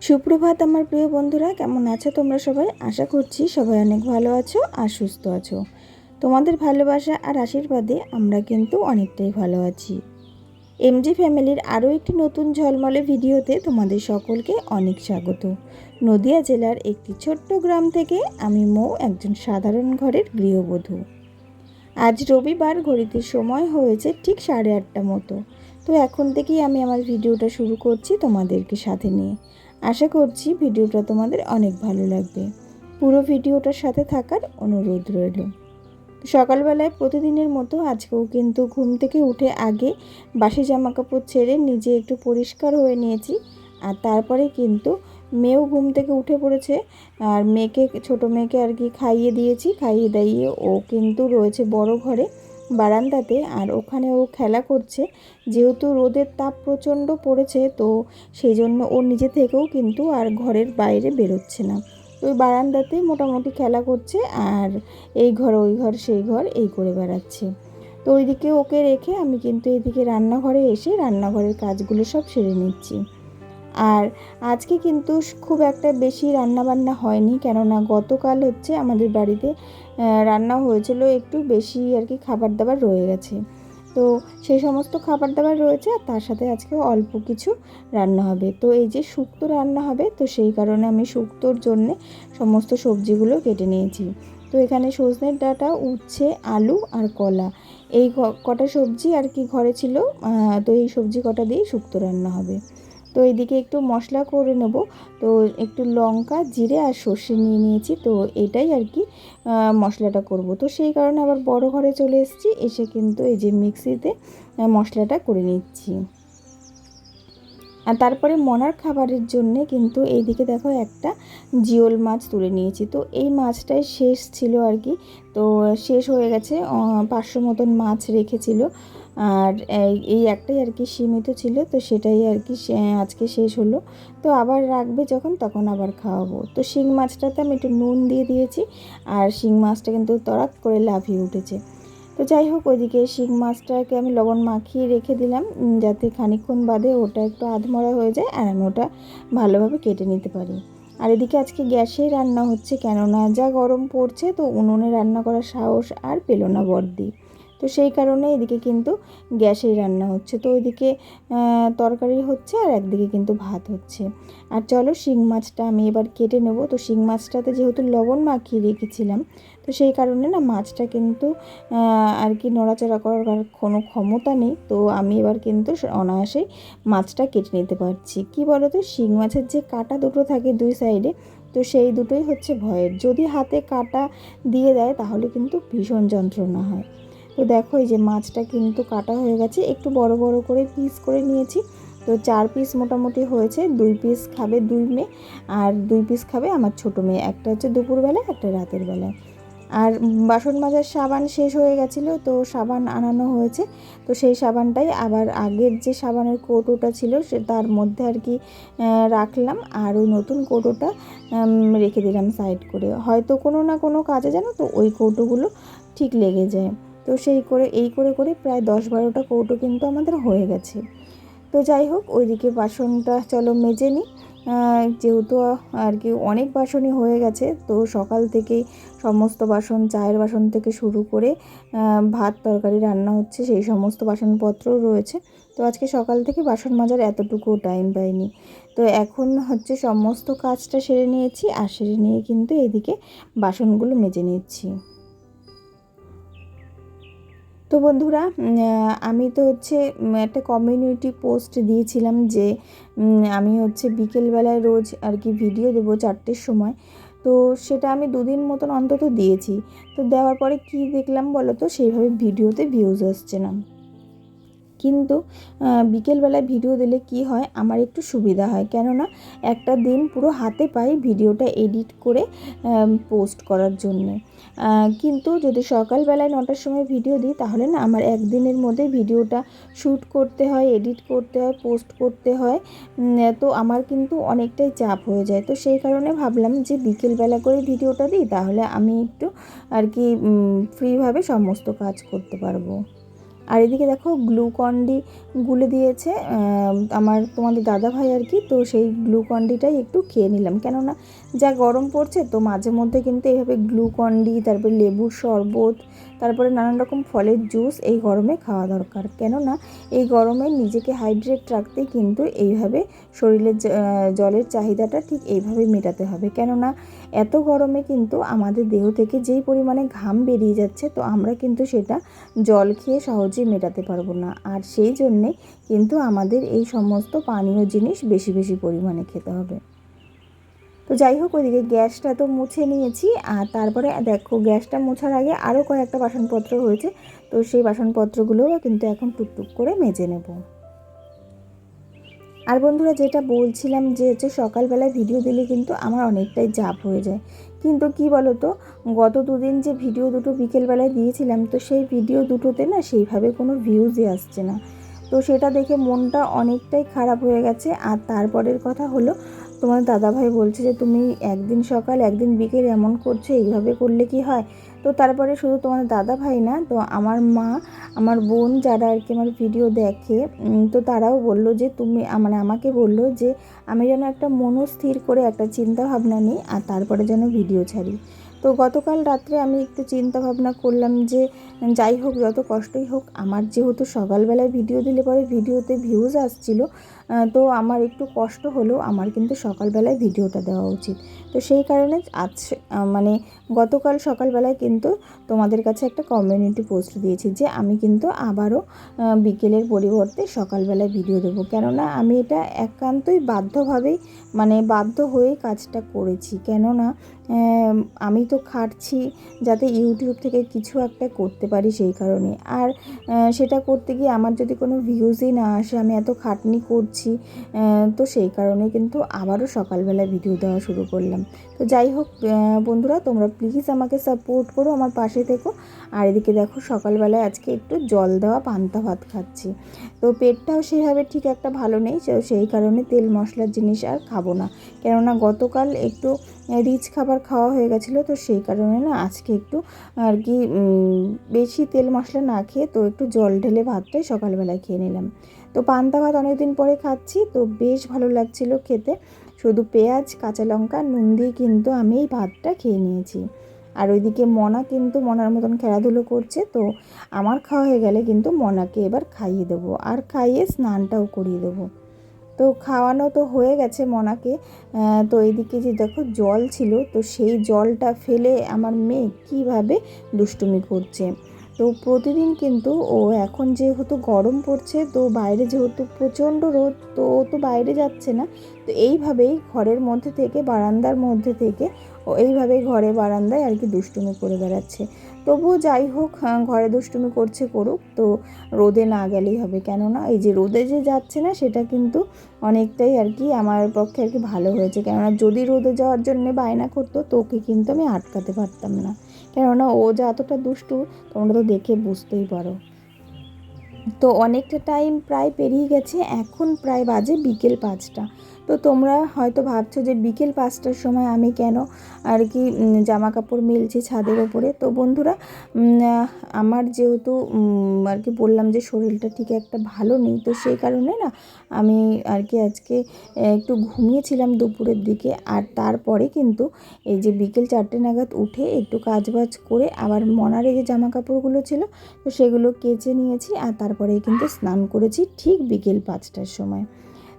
সুপ্রভাত আমার প্রিয় বন্ধুরা, কেমন আছো তোমরা সবাই? আশা করছি সবাই অনেক ভালো আছো আর সুস্থ আছো। তোমাদের ভালোবাসা আর আশীর্বাদে আমরা কিন্তু অনেকটাই ভালো আছি। এমজি ফ্যামিলির আরও একটি নতুন ঝলমলে ভিডিওতে তোমাদের সকলকে অনেক স্বাগত। নদিয়া জেলার একটি ছোট্ট গ্রাম থেকে আমি মৌ, একজন সাধারণ ঘরের গৃহবধূ। আজ রবিবার, ঘড়িতে সময় হয়েছে ঠিক 8:30 মতো। তো এখন থেকেই আমি আমার ভিডিওটা শুরু করছি তোমাদেরকে সাথে নিয়ে। আশা করছি ভিডিওটা তোমাদের অনেক ভালো লাগবে। পুরো ভিডিওটার সাথে থাকার অনুরোধ রইল। সকালবেলায় প্রতিদিনের মতো আজকেও কিন্তু ঘুম থেকে উঠে আগে বাসি জামাকাপড় ছেড়ে নিজে একটু পরিষ্কার হয়ে নিয়েছি। আর তারপরে কিন্তু মেয়েও ঘুম থেকে উঠে পড়েছে। আর ছোটো মেয়েকে আর কি খাইয়ে দিয়েছি। খাইয়ে দাইয়ে ও কিন্তু রয়েছে বড় ঘরে বারান্দাতে, আর ওখানে ও খেলা করছে। যেহেতু রোদের তাপ প্রচণ্ড পড়েছে, তো সেই জন্য ও নিজে থেকেও কিন্তু আর ঘরের বাইরে বেরোচ্ছে না। ওই বারান্দাতেই মোটামুটি খেলা করছে, আর এই ঘর ওই ঘর সেই ঘর এই করে বেড়াচ্ছে। তো ওইদিকে ওকে রেখে আমি কিন্তু এইদিকে রান্নাঘরে এসে রান্নাঘরের কাজগুলো সব সেরে নিচ্ছি। আর আজকে কিন্তু খুব একটা বেশি রান্নাবান্না হয়নি, কেননা গতকাল হচ্ছে আমাদের বাড়িতে রান্না হয়েছিল একটু বেশি আর কি, খাবার দাবার রয়ে গেছে। তো সেই সমস্ত খাবার দাবার রয়েছে, আর তার সাথে আজকে অল্প কিছু রান্না হবে। তো এই যে শুক্তো রান্না হবে, তো সেই কারণে আমি শুক্তোর জন্যে সমস্ত সবজিগুলো কেটে নিয়েছি। তো এখানে সজনের ডাঁটা, উচ্ছে, আলু আর কলা, এই কটা সবজি আর কি ঘরে ছিল। তো এই সবজি কটা দিয়েই শুক্তো রান্না হবে। তো এইদিকে একটু মশলা করে নেব। তো একটু লঙ্কা, জিরে আর সর্ষে নিয়ে নিয়েছি। তো এটাই আর কি মশলাটা করব। তো সেই কারণে আবার বড় ঘরে চলে এসেছি। এসে কিন্তু এই যে মিক্সিতে মশলাটা করে নিচ্ছি। আর তারপরে মনার খাবারের জন্যে কিন্তু এইদিকে দেখো একটা জিওল মাছ তুলে নিয়েছি। তো এই মাছটাই শেষ ছিল আর কি। তো শেষ হয়ে গেছে, 500 মতন মাছ রেখেছিল। আর এই একটাই আর কি সীমিত ছিল, তো সেটাই আর কি আজকে শেষ হলো। তো আবার রাখবে যখন, তখন আবার খাওয়াবো। তো শিং মাছটাতে আমি একটু নুন দিয়ে দিয়েছি, আর শিং মাছটা কিন্তু তড়াক করে লাফিয়ে উঠেছে। তো যাই হোক, ওইদিকে শিং মাছটাকে আমি লবণ মাখিয়ে রেখে দিলাম, যাতে খানিকক্ষণ বাদে ওটা একটু আধমরা হয়ে যায় আর আমি ওটা ভালোভাবে কেটে নিতে পারি। আর এদিকে আজকে গ্যাসেই রান্না হচ্ছে, কেননা যা গরম পড়ছে, তো উনুনে রান্না করার সাহস আর পেল না বড়দি। তো সেই কারণে এদিকে কিন্তু গ্যাসেই রান্না হচ্ছে। তো ওইদিকে তরকারি হচ্ছে, আর একদিকে কিন্তু ভাত হচ্ছে। আর চলো, শিং মাছটা আমি এবার কেটে নেব। তো শিং মাছটাতে যেহেতু লবণ মাখিয়ে রেখেছিলাম, তো সেই কারণে না মাছটা কিন্তু আর কি নড়াচড়া করার কোনো ক্ষমতা নেই। তো আমি এবার কিন্তু অনায়াসেই মাছটা কেটে নিতে পারছি। কি বলো তো, শিং মাছের যে কাঁটা দুটো থাকে দুই সাইডে, তো সেই দুটোই হচ্ছে ভয়ের। যদি হাতে কাঁটা দিয়ে দেয় তাহলে কিন্তু ভীষণ যন্ত্রণা হয়। তো দেখো, এই যে মাছটা কিন্তু কাটা হয়ে গেছে, একটু বড় বড় করে পিস করে নিয়েছি। তো 4 পিস মোটামুটি হয়েছে। 2 পিস খাবে 2 মেয়ে, আর 2 পিস খাবে আমার ছোটো মেয়ে। একটা হচ্ছে দুপুরবেলায়, একটা রাতের বেলায়। আর বাসন মাজার সাবান শেষ হয়ে গেছিলো, তো সাবান আনানো হয়েছে। তো সেই সাবানটাই আবার আগের যে সাবানের কৌটোটা ছিল সে তার মধ্যে আর কি রাখলাম, আর ওই নতুন কৌটোটা রেখে দিলাম সাইড করে। হয়তো কোনো না কোনো কাজে জানো তো ওই কৌটোগুলো ঠিক লেগে যায়। তো এই করে করে প্রায় 10-12টা কৌটো কিন্তু আমাদের হয়ে গেছে। তো যাই হোক, ওইদিকে বাসনটা চলো মেজে নিই। যেহেতু আর কি অনেক বাসনই হয়ে গেছে, তো সকাল থেকেই সমস্ত বাসন, চায়ের বাসন থেকে শুরু করে ভাত তরকারি রান্না হচ্ছে, সেই সমস্ত বাসনপত্রও রয়েছে। তো আজকে সকাল থেকে বাসন মাজার এতটুকুও টাইম পাইনি। তো এখন হচ্ছে সমস্ত কাজটা সেরে নিয়েছি, আর সেরে নিয়ে কিন্তু এদিকে বাসনগুলো মেজে নিচ্ছি। তো বন্ধুরা, আমি তো হচ্ছে একটা কমিউনিটি পোস্ট দিয়েছিলাম যে আমি হচ্ছে বিকেলবেলায় রোজ আর কি ভিডিও দেবো 4টের সময়। তো সেটা আমি 2 দিন মতন অন্তত দিয়েছি। তো দেওয়ার পরে কি দেখলাম বলো তো, সেইভাবে ভিডিওতে ভিউজ আসছে না। কিন্তু বিকেলবেলায় ভিডিও দিলে কি হয়, আমার একটু সুবিধা হয়, কেননা একটা দিন পুরো হাতে পাই ভিডিওটা এডিট করে পোস্ট করার জন্যে। কিন্তু যদি সকালবেলায় 9টার সময় ভিডিও দিই, তাহলে না আমার একদিনের মধ্যে ভিডিওটা শ্যুট করতে হয়, এডিট করতে হয়, পোস্ট করতে হয়। তো আমার কিন্তু অনেকটাই চাপ হয়ে যায়। তো সেই কারণে ভাবলাম যে বিকেলবেলা করে ভিডিওটা দিই, তাহলে আমি একটু আর কি ফ্রিভাবে সমস্ত কাজ করতে পারবো। আর এদিকে দেখো গ্লুকন্ডি গুলে দিয়েছে তোমাদের দাদা ভাই আর কি। তো সেই গ্লুকন্ডিটাই একটু খেয়ে নিলাম, কেননা যা গরম পড়ছে, তো মাঝে মধ্যে কিন্তু এইভাবে গ্লুকন্ডি, তারপরে লেবুর শরবত, তারপরে নানান রকম ফলের জুস এই গরমে খাওয়া দরকার। কেননা এই গরমে নিজেকে হাইড্রেট রাখতে কিন্তু এইভাবে শরীরের জলের চাহিদাটা ঠিক এইভাবেই মেটাতে হবে। কেননা এত গরমে কিন্তু আমাদের দেহ থেকে যেই পরিমাণে ঘাম বেরিয়ে যাচ্ছে, তো আমরা কিন্তু সেটা জল খেয়ে সহজেই মেটাতে পারবো না। আর সেই জন্যে কিন্তু আমাদের এই সমস্ত পানীয় জিনিস বেশি বেশি পরিমাণে খেতে হবে। তো যাই হোক, ওইদিকে গ্যাসটা তো মুছে নিয়েছি। আর তারপরে দেখো, গ্যাসটা মোছার আগে আরও কয়েকটা বাসনপত্র হয়েছে, তো সেই বাসনপত্রগুলোও কিন্তু এখন টুকটুক করে মেজে নেব। আর বন্ধুরা, যেটা বলছিলাম যে হচ্ছে সকালবেলায় ভিডিও দিলে কিন্তু আমার অনেকটাই চাপ হয়ে যায়। কিন্তু কি বলো তো, গত দুদিন যে ভিডিও দুটো বিকেলবেলায় দিয়েছিলাম, তো সেই ভিডিও দুটোতে না সেইভাবে কোনো ভিউজই আসছে না। তো সেটা দেখে মনটা অনেকটাই খারাপ হয়ে গেছে। আর তারপরের কথা হলো, তোমার দাদাভাই বলছে যে তুমি একদিন সকাল একদিন বিকেল এমন করছো, এইভাবে করলে কি হয়? তো তারপরে শুধু তোমার দাদাভাই না, তো আমার মা, আমার বোন যারা আর কি আমার ভিডিও দেখে, তো তারাও বললো যে তুমি মানে আমাকে বললো যে আমি যেন একটা মনস্থির করে একটা চিন্তা ভাবনা নিই, আর তারপরে যেন ভিডিও ছাড়ি। তো গতকাল রাত্রে আমি একটু চিন্তা ভাবনা করলাম যে যাই হোক, যত কষ্টই হোক, আমার যেহেতু সকালবেলায় ভিডিও দিলে পরে ভিডিওতে ভিউজ আসছিল, তো আমার একটু কষ্ট হলেও আমার কিন্তু সকালবেলায় ভিডিওটা দেওয়া উচিত। তো সেই কারণে আজ মানে গতকাল সকালবেলায় কিন্তু তোমাদের কাছে একটা কমিউনিটি পোস্ট দিয়েছি যে আমি কিন্তু আবারও বিকেলের পরিবর্তে সকালবেলায় ভিডিও দেবো। কেননা আমি এটা একান্তই বাধ্যভাবেই, মানে বাধ্য হয়েই কাজটা করেছি। কেননা আমি তো খাটছি যাতে ইউটিউব থেকে কিছু একটা করতে পারি, সেই কারণে। আর সেটা করতে গিয়ে আমার যদি কোনো ভিউজই না আসে, আমি এত খাটনি করছি, তো সেই কারণে কিন্তু আবারও সকালবেলায় ভিডিও দেওয়া শুরু করলাম। তো যাই হোক বন্ধুরা, তোমরা প্লিজ আমাকে সাপোর্ট করো, আমার পাশে থেকো। আর এদিকে দেখো, সকালবেলায় আজকে একটু জল দেওয়া পান্তা ভাত খাচ্ছি। তো পেটটাও সেভাবে ঠিক একটা ভালো নেই, সেই কারণে তেল মশলার জিনিস আর খাবো না। কেননা গতকাল একটু রিচ খাবার খাওয়া হয়ে গেছিলো, তো সেই কারণে না আজকে একটু আর কি বেশি তেল মশলা না খেয়ে তো একটু জল ঢেলে ভাতটাই সকালবেলায় খেয়ে নিলাম। তো পান্তা ভাত অনেকদিন পরে খাচ্ছি, তো বেশ ভালো লাগছিল খেতে। শুধু পেঁয়াজ, কাঁচা লঙ্কা, নুন দিয়ে কিন্তু আমি এই ভাতটা খেয়ে নিয়েছি। আর ওইদিকে মনা কিন্তু মনার মতন খেলাধুলো করছে। তো আমার খাওয়া হয়ে গেলে কিন্তু মনাকে এবার খাইয়ে দেবো, আর খাইয়ে স্নানটাও করিয়ে দেবো। তো খাওয়ানো তো হয়ে গেছে মনাকে। তো এইদিকে যে দেখো জল ছিল, তো সেই জলটা ফেলে আমার মেয়ে কীভাবে দুষ্টুমি করছে। তো প্রতিদিন কিন্তু ও এখন যেহেতু গরম পড়ছে, তো বাইরে যেহেতু প্রচণ্ড রোদ, তো ও তো বাইরে যাচ্ছে না, তো এইভাবেই ঘরের মধ্যে থেকে, বারান্দার মধ্যে থেকে ও এইভাবেই ঘরে বারান্দায় আর কি দুষ্টুমি করে বেড়াচ্ছে। তবুও যাই হোক, ঘরে দুষ্টুমি করছে করুক, তো রোদে না গেলেই হবে। কেননা এই যে রোদে যে যাচ্ছে না, সেটা কিন্তু অনেকটাই আর কি আমার পক্ষে আর কি ভালো হয়েছে। কেননা যদি রোদে যাওয়ার জন্যে বায়না করতো, তো ওকে কিন্তু আমি আটকাতে পারতাম না। কেননা ও যে এতটা দুষ্টু, তোমরা তো দেখে বুঝতেই পারো। তো অনেকটা টাইম প্রায় পেরিয়ে গেছে, এখন প্রায় বাজে বিকেল 5টা। তো তোমরা হয়তো ভাবছো যে বিকেল 5টার সময় আমি কেন আর কি জামা কাপড় মেলছি ছাদের ওপরে। তো বন্ধুরা, আমার যেহেতু আর কি বললাম যে শরীরটা ঠিক একটা ভালো নেই, তো সেই কারণে না আমি আর কি আজকে একটু ঘুমিয়েছিলাম দুপুরের দিকে। আর তারপরে কিন্তু এই যে বিকেল 4টে নাগাদ উঠে একটু কাজবাজ করে আবার মনারে যে জামা কাপড়গুলো ছিল, তো সেগুলো কেচে নিয়েছি। আর তারপরেই কিন্তু স্নান করেছি ঠিক বিকেল 5টার সময়।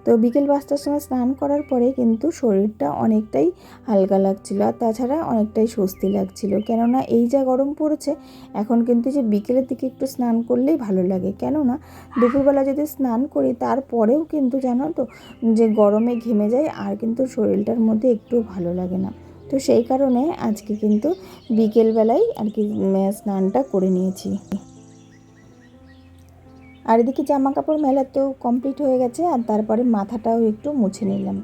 তো বিকেল 5টার সময় স্নান করার পরে কিন্তু শরীরটা অনেকটাই হালকা লাগছিল, আর তাছাড়া অনেকটাই স্বস্তি লাগছিল। কেননা এই যা গরম পড়েছে, এখন কিন্তু যে বিকেলের দিকে একটু স্নান করলেই ভালো লাগে। কেননা দুপুরবেলা যদি স্নান করি, তারপরেও কিন্তু জানো তো যে গরমে ঘেমে যায়, আর কিন্তু শরীরটার মধ্যে একটু ভালো লাগে না। তো সেই কারণে আজকে কিন্তু বিকেলবেলায় আর কি স্নানটা করে নিয়েছি। আর এদিকে জামা কাপড় মেলা তো কমপ্লিট হয়ে গেছে, আর তারপরে মাথাটাও একটু মুছে নিলাম।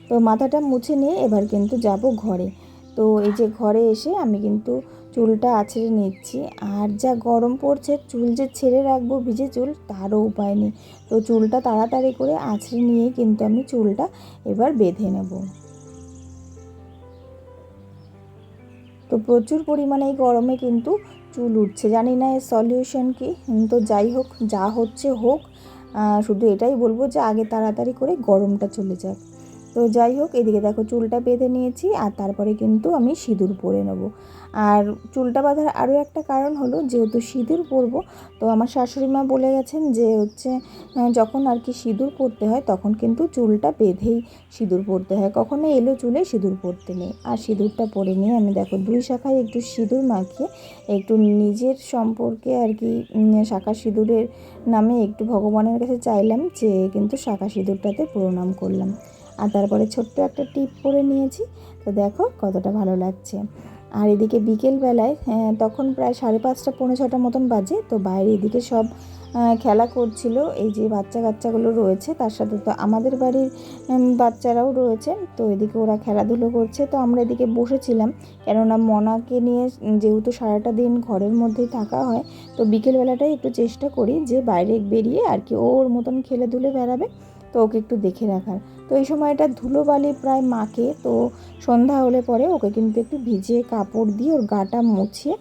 তো মাথাটা মুছে নিয়ে এবার কিন্তু যাব ঘরে। তো এই যে ঘরে এসে আমি কিন্তু চুলটা আঁচড়ে নিচ্ছি। আর যা গরম পড়ছে, চুল যে ছেড়ে রাখবো ভিজে চুল, তারও উপায় নেই। তো চুলটা তাড়াতাড়ি করে আঁচড়ে নিয়ে কিন্তু আমি চুলটা এবার বেঁধে নেব। তো প্রচুর পরিমাণে এই গরমে কিন্তু চুল উঠছে, জানি না এর সলিউশন কি। তো যাই হোক, যা হচ্ছে হোক, শুধু এটাই বলবো যে আগে তাড়াতাড়ি করে গরমটা চলে যাক। তো যাই হোক, এদিকে দেখো চুলটা বেঁধে নিয়েছি, আর তারপরে কিন্তু আমি সিঁদুর পরে নেব। আর চুলটা বাঁধার আরও একটা কারণ হলো, যেহেতু সিঁদুর পরবো, তো আমার শাশুড়ি মা বলে গেছেন যে হচ্ছে যখন আর কি সিঁদুর পরতে হয় তখন কিন্তু চুলটা বেঁধেই সিঁদুর পরতে হয়, কখনো এলো চুলে সিঁদুর পরতে নেই। আর সিঁদুরটা পরে নিয়ে আমি দেখো 2 শাখায় একটু সিঁদুর মাখিয়ে একটু নিজের সম্পর্কে আর কি শাঁখা সিঁদুরের নামে একটু ভগবানের কাছে চাইলাম, যে কিন্তু শাঁখা সিঁদুরটাতে প্রণাম করলাম। আর তারপরে ছোট্ট একটা টিপ পরে নিয়েছি। তো দেখো কতটা ভালো লাগছে। আর এদিকে বিকেলবেলায় তখন প্রায় 5:30 পৌনে 6টা মতন বাজে। তো বাইরে এদিকে সব খেলা করছিল, এই যে বাচ্চা কাচ্চাগুলো রয়েছে, তার সাথে তো আমাদের বাড়ির বাচ্চারাও রয়েছে। তো এদিকে ওরা খেলাধুলো করছে, তো আমরা এদিকে বসেছিলাম, কেননা মনাকে নিয়ে যেহেতু সারাটা দিন ঘরের মধ্যেই থাকা হয়, তো বিকেলবেলাটাই একটু চেষ্টা করি যে বাইরে বেরিয়ে আর কি ওর মতন খেলে ধুলে বেড়াবে, তো ওকে একটু দেখে রাখার। তো এই সময়টা ধুলোবালি প্রায় মাখে, তো সন্ধ্যা হলে পরে ওকে কিন্তু একটু ভিজে কাপড় দিয়ে ওর গাটা মুছিয়ে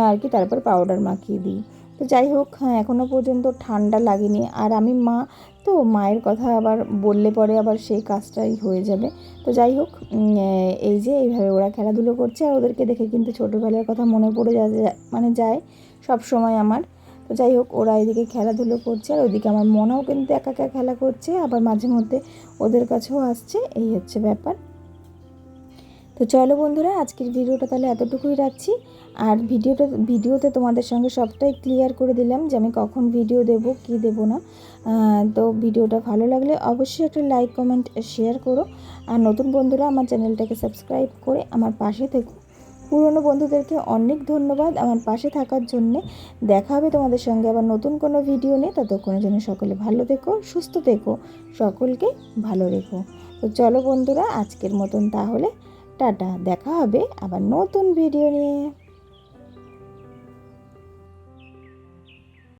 আর কি তারপর পাউডার মাখিয়ে দিই। তো যাই হোক, এখনও পর্যন্ত ঠান্ডা লাগেনি। আর আমি মা, তো মায়ের কথা আবার বললে পরে আবার সেই কাজটাই হয়ে যাবে। তো যাই হোক, এই যে এইভাবে ওরা খেলাধুলো করছে, আর ওদেরকে দেখে কিন্তু ছোটোবেলার কথা মনে পড়ে যায় সব সময় আমার। তো যাই হোক, ওরা এদিকে খেলাধুলো করছে, আর ওইদিকে আমার মনাও কিন্তু একা একা খেলা করছে, আবার মাঝে মধ্যে ওদের কাছেও আসছে, এই হচ্ছে ব্যাপার। তো চলো বন্ধুরা, আজকের ভিডিওটা তাহলে এতটুকুই রাখছি। আর ভিডিওতে তোমাদের সঙ্গে সবটাই ক্লিয়ার করে দিলাম যে আমি কখন ভিডিও দেব কি দেব না। তো ভিডিওটা ভালো লাগলে অবশ্যই একটা লাইক কমেন্ট শেয়ার করো। আর নতুন বন্ধুরা আমার চ্যানেলটাকে সাবস্ক্রাইব করে আমার পাশে থেকো। পুরনো বন্ধুদেরকে অনেক ধন্যবাদ আমার পাশে থাকার জন্যে। দেখা হবে তোমাদের সঙ্গে আবার নতুন কোনো ভিডিও নিয়ে। ততক্ষণের জন্য সকলে ভালো থেকো, সুস্থ থেকো, সকলকে ভালো রেখো। তো চলো বন্ধুরা, আজকের মতন তাহলে টাটা, দেখা হবে আবার নতুন ভিডিও নিয়ে।